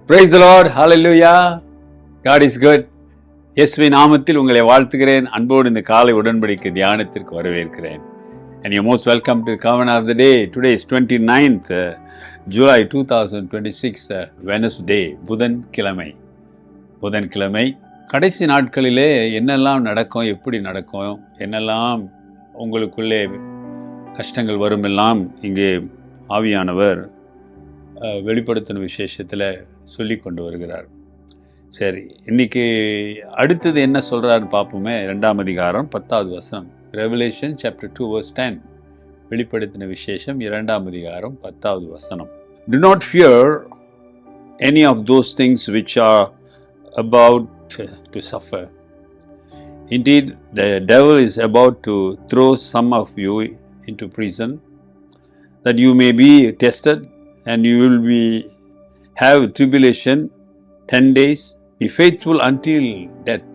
Praise the Lord. Hallelujah. God is good. இயேசுவின் நாமத்தில் உங்களை வாழ்த்துகிறேன். அன்போடு இந்த காலை உடன்படிக்கை தியானத்திற்கு வரவேற்கிறேன். And you're most welcome to the Covenant of the Day. Today is 29th July 2026, Wednesday, புதன்கிழமை. கடைசி நாட்களிலே என்னெல்லாம் நடக்கும், எப்படி நடக்கும், என்னெல்லாம் உங்களுக்குள்ளே கஷ்டங்கள் வரும் எல்லாம் இங்கே ஆவியானவர் வெளிப்படுத்தின விசேஷத்தில் சொல்லி கொண்டு வருகிறார். சரி, இன்னைக்கு அடுத்தது என்ன சொல்கிறாருன்னு பார்ப்போமே. 2ஆம் அதிகாரம் 10வது வசனம். Revelation chapter 2 verse 10. வெளிப்படுத்தின விசேஷம் 2ஆம் அதிகாரம் 10வது வசனம். Do not fear any of those things which are about to suffer. Indeed, the devil is about to throw some of you into prison, that you may be tested, and you will have tribulation 10 days. Be faithful until death,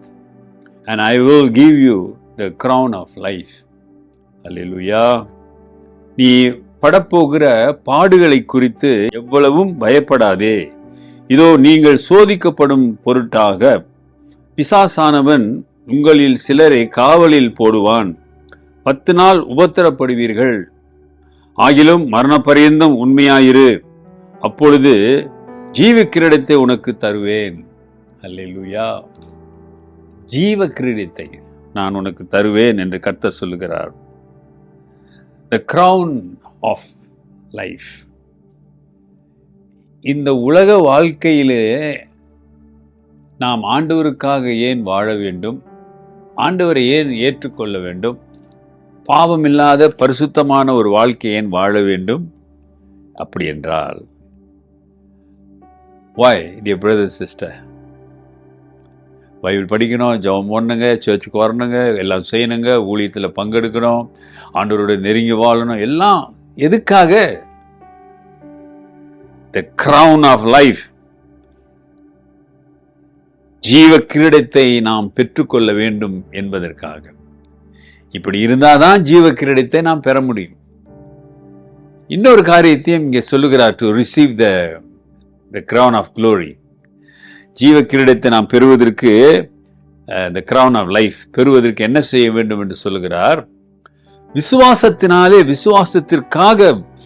and I will give you the crown of life. Hallelujah. நீ படப்போகிற பாடுகளை குறித்து எவ்வளவும் பயப்படாதே. இதோ நீங்கள் சோதிக்கப்படும் பொருட்டாக பிசாசானவன் உங்களில் சிலரை காவலில் போடுவான். 10 நாள் உபத்திரப்படுவீர்கள். ஆகிலும் மரண பரியந்தம் உண்மையாயிரு, அப்பொழுது ஜீவ கிரீடத்தை உனக்கு தருவேன். அல்லேலூயா. ஜீவ கிரீடத்தை நான் உனக்கு தருவேன் என்று கர்த்தர் சொல்லுகிறார். The crown of life. இந்த உலக வாழ்க்கையிலே நாம் ஆண்டவருக்காக ஏன் வாழ வேண்டும், ஆண்டவரை ஏன் ஏற்றுக்கொள்ள வேண்டும், பாவமில்லாத பரிசுத்தமான ஒரு வாழ்க்கை ஏன் வாழ வேண்டும்? அப்படி என்றால் why, dear brother sister? Bible படிக்கணும், ஜெபம் பண்ணணுங்க, சர்ச்சுக்கு வரணுங்க, எல்லாம் செய்யணுங்க, ஊழியத்தில் பங்கெடுக்கணும், ஆண்டவரோட நெருங்கி வாழணும். எல்லாம் எதுக்காக? The crown of life. ஜீவ கிரீடத்தை நாம் பெற்றுக்கொள்ள வேண்டும் என்பதற்காக. இப்படி இருந்தாதான் ஜீவ கிரீடத்தை நாம் பெற முடியும். இன்னொரு காரியத்தையும் இங்கே சொல்லுகிறார், to receive the crown of glory. ஜீவ கிரீடத்தை நாம் பெறுவதற்கு, the crown of life பெறுவதற்கு என்ன செய்ய வேண்டும் என்று சொல்லுகிறார். விசுவாசத்திற்காக,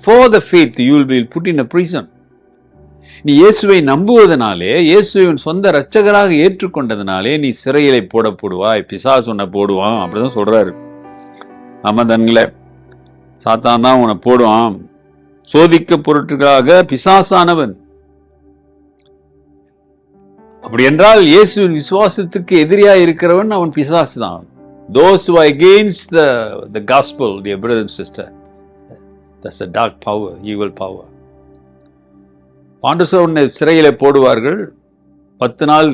for the faith you will be put in a prison. நீ இயேசுவை நம்புவதனாலே, இயேசுவை சொந்த இரட்சகராக ஏற்றுக்கொண்டதனாலே நீ சிறையிலே போடப்படுவாய், பிசாசு உன்னை போடுவான். அப்படிதான் சொல்றாரு. ஆமா தான்களே, சாத்தான் தான் உன்னை போடுவான். சோதிக்க பொருட்டுக்காக பிசாசானவன். அப்படி என்றால் இயேசுவின் விசுவாசத்துக்கு எதிரியா இருக்கிறவன் அவன் பிசாசு தான். Those who are against the gospel, dear brother and sister, that's a dark power, evil power. பாண்டசோனை சிறையிலே போடுவார்கள், 10 நாள்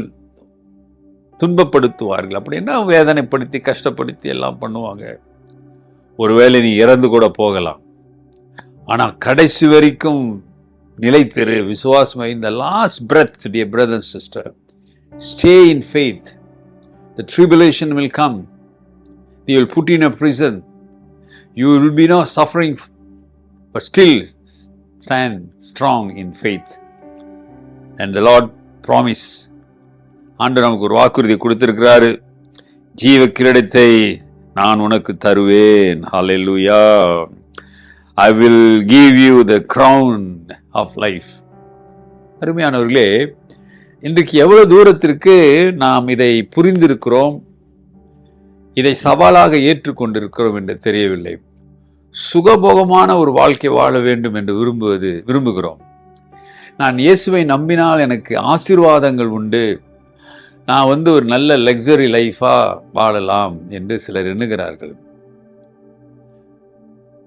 துன்பப்படுத்துவார்கள். அப்படின்னா வேதனைப்படுத்தி கஷ்டப்படுத்தி எல்லாம் பண்ணுவாங்க. ஒருவேளை நீ இறந்து கூட போகலாம். ஆனா கடைசி வரைக்கும் நிலைத்திரு, விசுவாசம். in the last breath, dear brother and sister, stay in faith. The tribulation will come. They will put you in a prison. You will be no suffering, but still stand strong in faith. And the Lord promise, ஆண்டவர் நமக்கு ஒரு வாக்குறுதி கொடுத்திருக்கிறாரு, ஜீவ கிரீடத்தை நான் உனக்கு தருவேன். Hallelujah. I will give you the crown of life. அருமையானவர்களே, இன்றைக்கு எவ்வளவு தூரத்திற்கு நாம் இதை புரிந்திருக்கிறோம், இதை சவாலாக ஏற்றுக்கொண்டிருக்கிறோம் என்று தெரியவில்லை. சுகபோகமான ஒரு வாழ்க்கை வாழ வேண்டும் என்று விரும்புகிறோம். நான் இயேசுவை நம்பினால் எனக்கு ஆசீர்வாதங்கள் உண்டு, நான் ஒரு நல்ல லக்ஸரி லைஃபா வாழலாம் என்று சிலர் எண்ணுகிறார்கள்.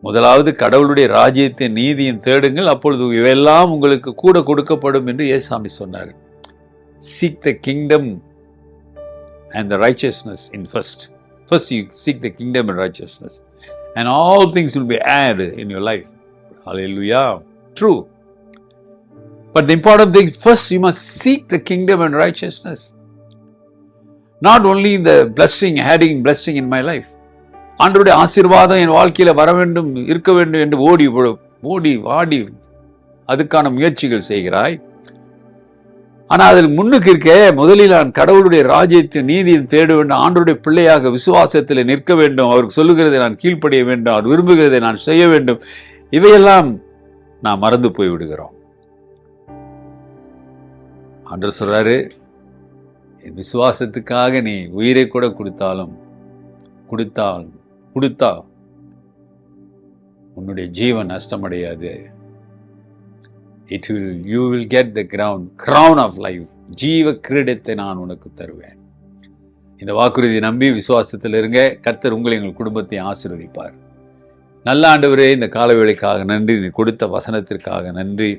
முதலாவது கடவுளுடைய ராஜ்யத்தின் நீதியின் தேடுங்கள், அப்பொழுது இவையெல்லாம் உங்களுக்கு கூட கொடுக்கப்படும் என்று இயேசுசாமி சொன்னார். Seek the kingdom and the righteousness in first. First you seek the kingdom and righteousness, and all things will be added in your life. Hallelujah. True. But the important thing, first you must seek the kingdom and righteousness. Not only the blessing, adding blessing in my life. ஆண்டவருடைய ஆசீர்வாதம் என் வாழ்க்கையில வர வேண்டும், இருக்க வேண்டும் என்று ஓடி வாடி அதுக்கான முயற்சிகள் செய்கிறாய். ஆனா அதில் முன்னுக்கு இருக்க, முதலில் நான் கடவுளுடைய ராஜ்யத்தை நீதியை தேட வேண்டும், ஆண்டவருடைய பிள்ளையாக விசுவாசத்தில் நிற்க வேண்டும், அவருக்கு சொல்லுகிறதை நான் கீழ்ப்படிய வேண்டும், அவர் விரும்புகிறதை நான் செய்ய வேண்டும், இவையெல்லாம் நான் மறந்து போய் விடுகிறோம். ஆண்டவர் சொல்றாரு, என் விசுவாசத்துக்காக நீ உயிரை கூட கொடுத்தா உன்னுடைய ஜீவன் நஷ்டமடையாது. You will get the crown of life. ஜீவ கிரீடத்தை நான் உனக்கு தருவேன். இந்த வாக்குறுதியை நம்பி விசுவாசத்தில் இருங்க. கர்த்தர் உங்களை எங்கள் குடும்பத்தை ஆசீர்வதிப்பார். நல்ல ஆண்டவரே, இந்த காலவேளைக்காக நன்றி, நீ கொடுத்த வசனத்திற்காக நன்றி.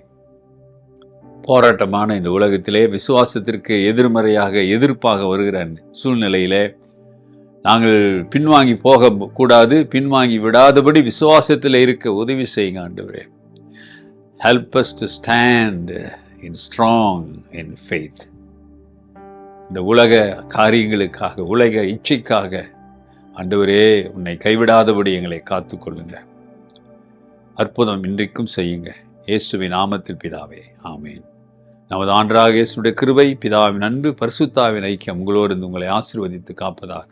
போராட்டமான இந்த உலகத்திலே விசுவாசத்திற்கு எதிர்ப்பாக வருகிற சூழ்நிலையிலே நாங்கள் பின்வாங்கி போக கூடாது, பின்வாங்கி விடாதபடி விசுவாசத்தில் இருக்க உதவி செய்யுங்க ஆண்டவரே. Help us to stand strong in faith. இந்த உலக காரியங்களுக்காக, உலக இச்சைக்காக ஆண்டவரே உன்னை கைவிடாதபடி எங்களை காத்துக்கொள்ளுங்க. அற்புதம் இன்றைக்கும் செய்யுங்க. இயேசுவின் நாமத்தில் பிதாவே, ஆமேன். நமது ஆண்டவராகிய இயேசுவின் கிருபை, பிதாவின் அன்பு, பரிசுத்தாவின் ஐக்கியம் உங்களோடு உங்களை ஆசீர்வதித்து காப்பதாக.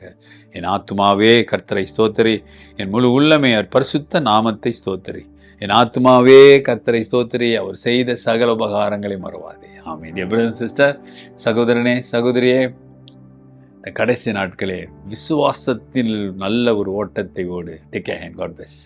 என் ஆத்துமாவே கர்த்தரை ஸ்தோத்திரி, என் முழு உள்ளமே அவர் பரிசுத்த நாமத்தை ஸ்தோத்திரி. என் ஆத்துமாவே கர்த்தரை ஸ்தோத்திரி, அவர் செய்த சகல உபகாரங்களை மறவாதே. ஆமென். டியர் பிரதர் சிஸ்டர், சகோதரனே சகோதரியே, இந்த கடைசி நாட்களே விசுவாசத்தில் நல்ல ஒரு ஓட்டத்தை ஓடு. Take care. God plus.